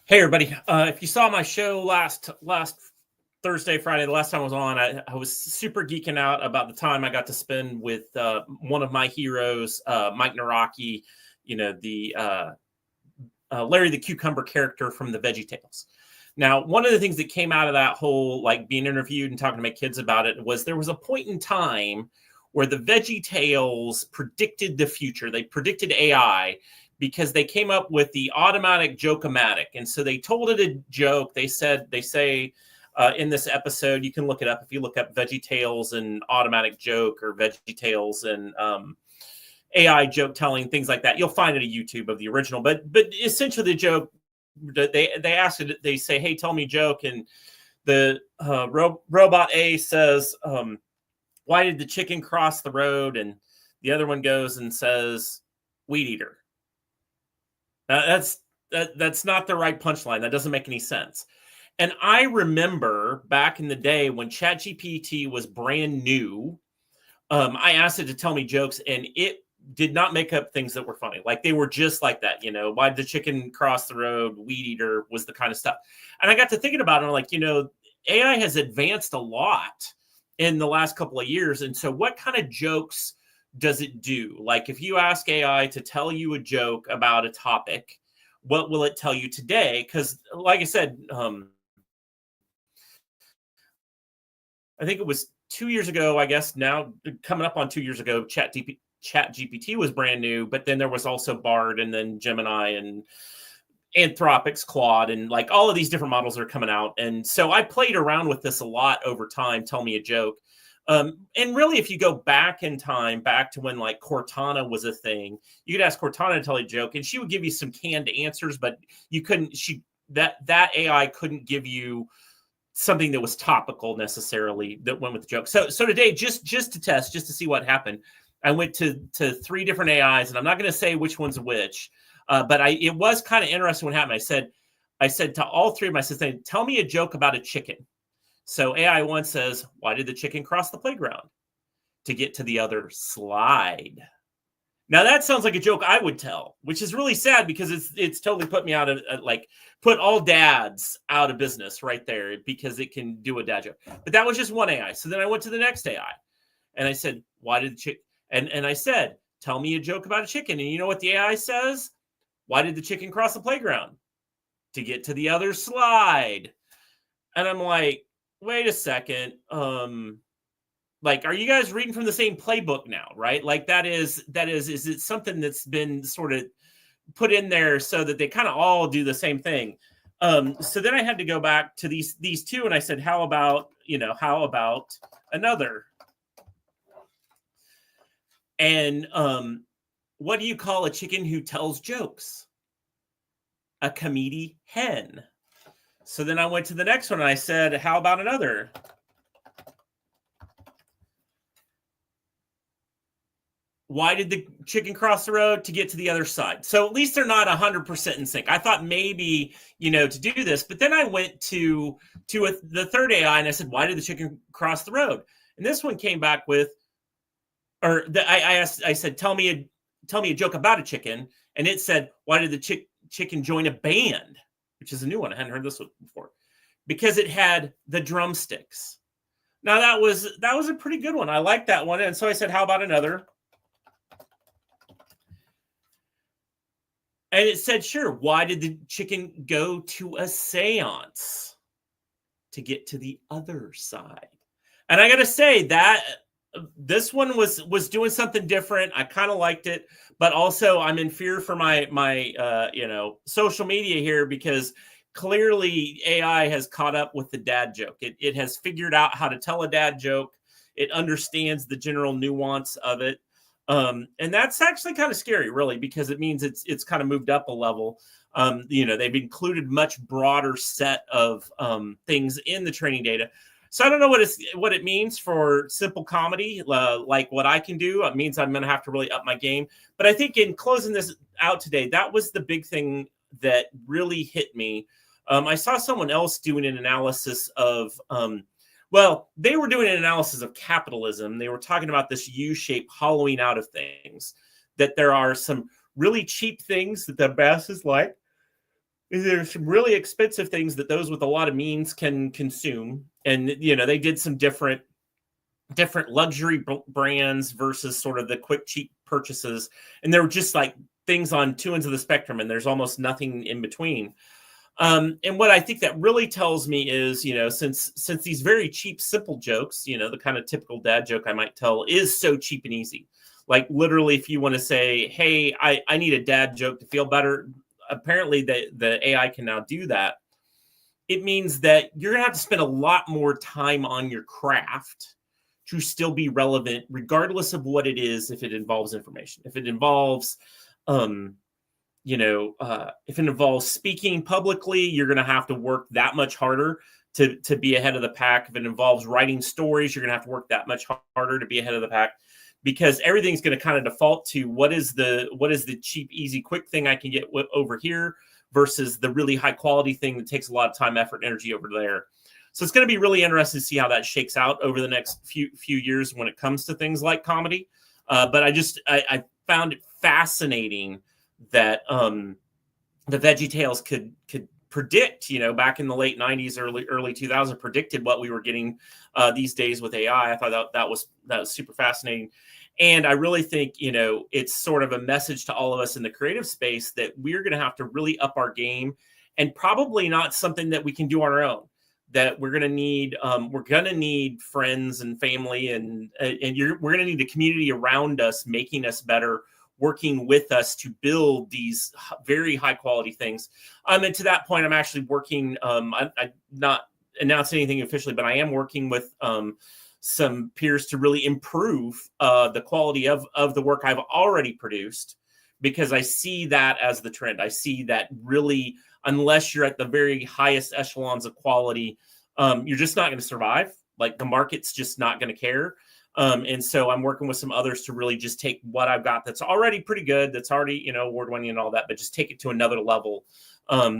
Hey everybody! If you saw my show last Thursday, Friday, the last time I was on, I was super geeking out about the time I got to spend with one of my heroes, Mike Naraki. The Larry the Cucumber character from the Veggie Tales. Now, one of the things that came out of that whole like being interviewed and talking to my kids about it was there was a point in time where the Veggie Tales predicted the future. They predicted AI because they came up with the auomatic joke-o-matic. And so they told it a joke. They say in this episode, you can look it up. If you look up Veggie Tales and automatic joke or Veggie Tales and AI joke telling, things like that, you'll find it at YouTube of the original. But essentially the joke, they ask it, they say, hey, tell me a joke. And the robot A says, why did the chicken cross the road? And the other one goes and says, weed eater. That's not the right punchline. That doesn't make any sense. And I remember back in the day when ChatGPT was brand new, I asked it to tell me jokes, and it did not make up things that were funny. Like they were just like that, why did the chicken cross the road? Weed eater was the kind of stuff. And I got to thinking about it. I'm like, AI has advanced a lot in the last couple of years. And so what kind of jokes does it do? Like if you ask AI to tell you a joke about a topic, what will it tell you today? Because like I said, I think it was 2 years ago, I guess now coming up on 2 years ago, ChatGPT was brand new, but then there was also Bard and then Gemini and Anthropic's Claude and like all of these different models are coming out. And so I played around with this a lot over time. Tell me a joke. And really, if you go back in time, back to when like Cortana was a thing, you could ask Cortana to tell you a joke and she would give you some canned answers, but you couldn't, that AI couldn't give you something that was topical necessarily that went with the joke. So today, just to test, just to see what happened, I went to 3 different AIs, and I'm not going to say which one's which, but it was kind of interesting what happened. I said to all 3 of them, I said, tell me a joke about a chicken. So AI 1 says, why did the chicken cross the playground? To get to the other slide. Now that sounds like a joke I would tell, which is really sad because it's totally put me out of put all dads out of business right there because it can do a dad joke. But that was just one AI. So then I went to the next AI and I said, why did the chicken? And I said, tell me a joke about a chicken. And you know what the AI says? Why did the chicken cross the playground? To get to the other slide. And I'm like, wait a second. Like, are you guys reading from the same playbook now, right? Like is it something that's been sort of put in there so that they kind of all do the same thing? So then I had to go back to these 2 and I said, how about another? And what do you call a chicken who tells jokes? A comedy hen. So then I went to the next one and I said, how about another? Why did the chicken cross the road? To get to the other side. So at least they're not 100% in sync. I thought maybe, to do this, but then I went to the third AI and I said, why did the chicken cross the road? And this one came back with, I said, tell me a joke about a chicken. And it said, why did the chicken join a band? Which is a new one. I hadn't heard this one before. Because it had the drumsticks. Now that was a pretty good one. I liked that one. And so I said, how about another? And it said, sure. Why did the chicken go to a seance? To get to the other side. And I got to say that this one was doing something different. I kind of liked it, but also I'm in fear for my social media here because clearly AI has caught up with the dad joke. It has figured out how to tell a dad joke. It understands the general nuance of it. And that's actually kind of scary, really, because it means it's kind of moved up a level. They've included much broader set of things in the training data. So I don't know what it means for simple comedy, like what I can do. It means I'm going to have to really up my game. But I think in closing this out today, that was the big thing that really hit me. I saw someone else doing an analysis of, they were doing an analysis of capitalism. They were talking about this U-shape hollowing out of things, that there are some really cheap things that the masses like, There's some really expensive things that those with a lot of means can consume. And, they did some different luxury brands versus sort of the quick, cheap purchases. And there were just like things on two ends of the spectrum, and there's almost nothing in between. And what I think that really tells me is, since these very cheap, simple jokes, the kind of typical dad joke I might tell is so cheap and easy. Like literally, if you want to say, hey, I need a dad joke to feel better, apparently the AI can now do that. It means that you're going to have to spend a lot more time on your craft to still be relevant, regardless of what it is. If it involves information, if it involves, if it involves speaking publicly, you're going to have to work that much harder to be ahead of the pack. If it involves writing stories, you're going to have to work that much harder to be ahead of the pack, because everything's going to kind of default to what is the cheap, easy, quick thing I can get over here versus the really high quality thing that takes a lot of time, effort, energy over there. So it's going to be really interesting to see how that shakes out over the next few years when it comes to things like comedy. But I found it fascinating that the Veggie Tales could predict, back in the late 90s, early 2000s, predicted what we were getting these days with AI. I thought that was super fascinating. And I really think, it's sort of a message to all of us in the creative space that we're going to have to really up our game, and probably not something that we can do on our own. That we're going to need friends and family, and we're going to need a community around us, making us better, working with us to build these very high quality things. And to that point, I'm actually working, I'm not announcing anything officially, but I am working with some peers to really improve the quality of the work I've already produced, because I see that as the trend. I see that really, unless you're at the very highest echelons of quality, you're just not going to survive. Like the market's just not going to care. And so I'm working with some others to really just take what I've got that's already pretty good, that's already, award-winning and all that, but just take it to another level,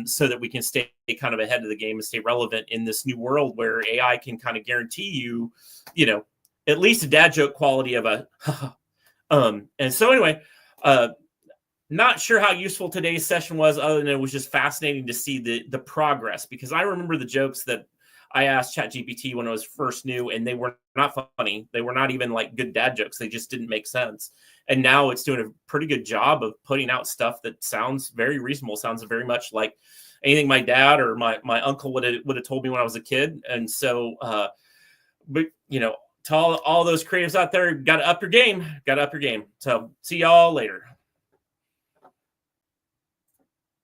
so that we can stay kind of ahead of the game and stay relevant in this new world where AI can kind of guarantee you, at least a dad joke quality of a, and so anyway, not sure how useful today's session was, other than it was just fascinating to see the progress, because I remember the jokes that I asked ChatGPT when it was first new, and they were not funny. They were not even like good dad jokes. They just didn't make sense. And now it's doing a pretty good job of putting out stuff that sounds very reasonable, sounds very much like anything my dad or my uncle would have told me when I was a kid. And so, but to all those creatives out there, got to up your game. So see y'all later.